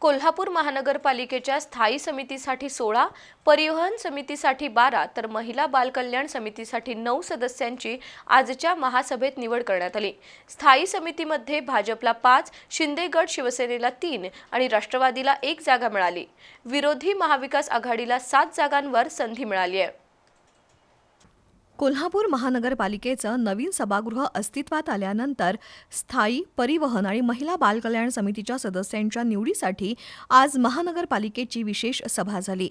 कोल्हापूर महानगरपालिकेच्या स्थायी समितीसाठी 16, परिवहन समितीसाठी 12 तर महिला बालकल्याण समितीसाठी 9 सदस्यांची आजच्या महासभेत निवड करण्यात आली। स्थायी समितीमध्ये भाजपला 5, शिंदे गट शिवसेनेला 3 आणि राष्ट्रवादीला 1 जागा मिळाली। विरोधी महाविकास आघाडीला 7 जागांवर संधी मिळाली आहे। कोल्हापूर महानगरपालिकेचं नवीन सभागृह अस्तित्वात आल्यानंतर स्थायी, परिवहन आणि महिला बालकल्याण समितीच्या सदस्यांच्या निवडीसाठी आज महानगरपालिकेची विशेष सभा झाली।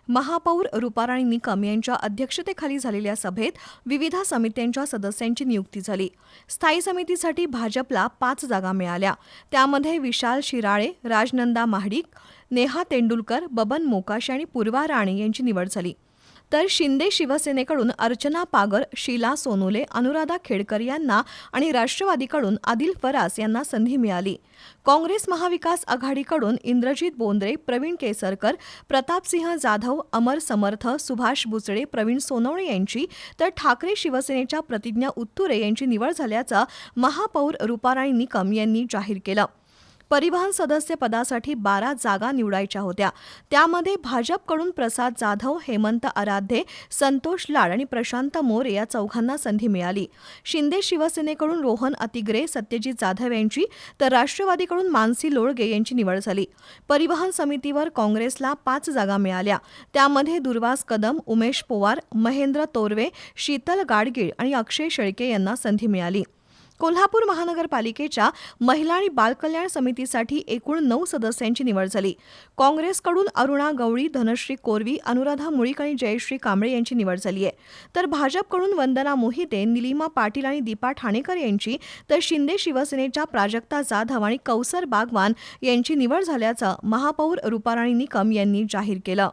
महापौर रूपाराणी निकम यांच्या अध्यक्षतेखाली झालेल्या सभेत विविध समित्यांच्या सदस्यांची नियुक्ती झाली। स्थायी समितीसाठी भाजपला 5 जागा मिळाल्या, त्यामध्ये विशाल शिराळे, राजनंदा महाडिक, नेहा तेंडुलकर, बबन मोकाशी आणि पूर्वा राणे यांची निवड झाली। तर शिंदे शिवसेनेकडून अर्चना पागर, शीला सोनोले, अनुराधा खेडकर यांना आणि राष्ट्रवादीकडून आदिल फरास यांना संधी मिळाली। काँग्रेस महाविकास आघाडीकडून इंद्रजित बोंद्रे, प्रवीण केसरकर, प्रतापसिंह जाधव, अमर समर्थ, सुभाष बुचडे, प्रवीण सोनवणे यांची तर ठाकरे शिवसेनेच्या प्रतिज्ञा उत्तुरे यांची निवड झाल्याचं महापौर रूपाराणी निकम यांनी जाहीर केलं। परिवहन सदस्य पदासाठी 12 जागा निवडायच्या होत्या, त्यामध्ये भाजपकडून प्रसाद जाधव, हेमंत आराध्ये, संतोष लाड आणि प्रशांत मोरे या चौघांना संधी मिळाली। शिंदे शिवसेनेकडून रोहन अतिग्रे, सत्यजित जाधव यांची तर राष्ट्रवादीकडून मानसी लोळगे यांची निवड झाली। परिवहन समितीवर काँग्रेसला 5 जागा मिळाल्या, त्यामध्ये दुर्वास कदम, उमेश पवार, महेंद्र तोरवे, शीतल गाडगीळ आणि अक्षय शेळके यांना संधी मिळाली। कोल्हापूर महानगरपालिकेच्या महिला आणि बालकल्याण समितीसाठी एकूण 9 सदस्यांची निवड झाली। काँग्रेसकडून अरुणा गवळी, धनश्री कोरवी, अनुराधा मुळीक आणि जयश्री कांबळे यांची निवड झाली आहे, तर भाजपकडून वंदना मोहिते, निलिमा पाटील आणि दीपा ठाणेकर यांची, तर शिंदे शिवसेनेच्या प्राजक्ता जाधव आणि कौसर बागवान यांची निवड झाल्याचं महापौर रूपाराणी निकम यांनी जाहीर केलं।